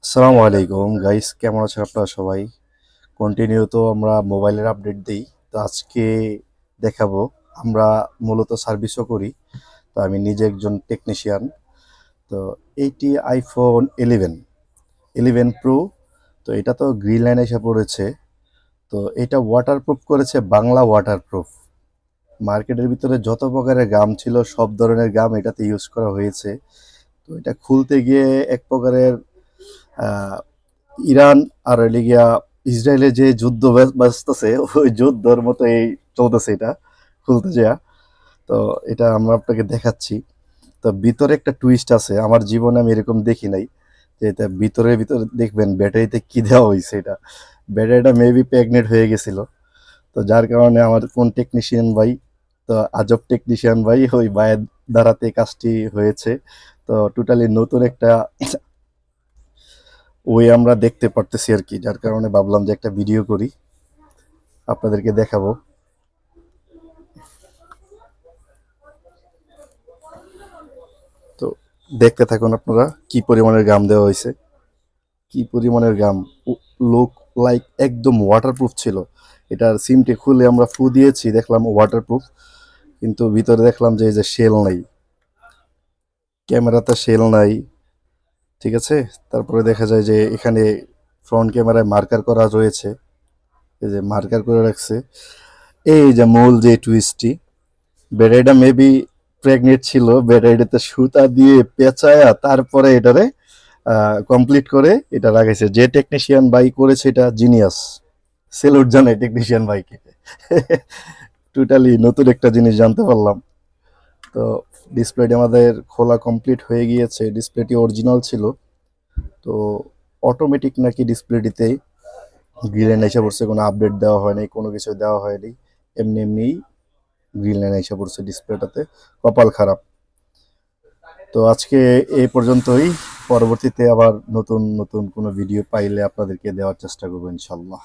আসসালামু আলাইকুম গাইস, কেমন আছেন আপনারা সবাই? কন্টিনিউ তো আমরা মোবাইলের আপডেট দিই। তো আজকে দেখাবো, আমরা মূলত সার্ভিসও করি। তো আমি নিজে একজন টেকনিশিয়ান। তো এইটি আইফোন 11 প্রো। তো এটা তো গ্রিন লাইন এসে পড়েছে। তো এটা ওয়াটারপ্রুফ করেছে, বাংলা ওয়াটারপ্রুফ। মার্কেটের ভিতরে যত প্রকারের গাম ছিল সব ধরনের গাম এটাতে ইউজ করা হয়েছে। তো এটা খুলতে গিয়ে এক প্রকারের আহ, ইরান আর হইলে গিয়া ইসরায়েলের যে যুদ্ধ বাজতেছে ওই যুদ্ধর মতো এই চলতেছে এটা খুলতে যা। তো এটা আমরা আপনাকে দেখাচ্ছি। তো ভিতরে একটা টুইস্ট আছে, আমার জীবনে আমি এরকম দেখি নাই। যে এটা ভিতরে দেখবেন ব্যাটারিতে কি দেওয়া হয়েছে। এটা ব্যাটারিটা মেবি প্রেগনেন্ট হয়ে গেছিল। তো যার কারণে আমার কোন টেকনিশিয়ান ভাই, তো আজব টেকনিশিয়ান ভাই, ওই ভাইয়ের দ্বারাতে কাজটি হয়েছে। তো টোটালি নতুন একটা ওই আমরা দেখতে পারতেছি আর কি, যার কারণে ভাবলাম যে একটা ভিডিও করি, আপনাদেরকে দেখাবো। তো দেখতে থাকুন আপনারা, কি পরিমাণের গাম দেওয়া হয়েছে, কি পরিমাণের গাম। লুক লাইক একদম ওয়াটারপ্রুফ ছিল। এটার সিমটি খুলে আমরা ফু দিয়েছি, দেখলাম ওয়াটারপ্রুফ, কিন্তু ভিতরে দেখলাম যে এই যে শেল নাই, ক্যামেরাতে শেল নাই। ঠিক আছে, তারপরে দেখা যায় যে এখানে ফ্রন্ট ক্যামেরায় মার্কার করা রয়েছে, এই যে মার্কার করে রাখছে। এই যে মূল যে টুইস্টটি, ব্যাটারিটা মেবি প্রেগনেন্ট ছিল, ব্যাটারিটাতে সুতা দিয়ে পেঁচায়া তারপরে এটারে কমপ্লিট করে এটা লাগাইছে। যে টেকনিশিয়ান ভাই করেছে এটা জিনিয়াস, সেলুট জানাই টেকনিশিয়ান ভাইকে। টোটালি নতুন একটা জিনিস জানতে পারলাম। তো ডিসপ্লেটি আমাদের খোলা কমপ্লিট হয়ে গিয়েছে, ডিসপ্লেটি অরিজিনাল ছিল। তো অটোমেটিক নাকি ডিসপ্লেটিতেই গ্রিন লাইন এসে পড়ছে, কোনো আপডেট দেওয়া হয়নি, কোনো কিছু দেওয়া হয়নি, এমনি এমনি গ্রিন লাইন এসে পড়ছে ডিসপ্লেটাতে। কপাল খারাপ। তো আজকে এই পর্যন্তই। পরবর্তীতে আবার নতুন নতুন কোনো ভিডিও পাইলে আপনাদেরকে দেওয়ার চেষ্টা করবো ইনশাল্লাহ।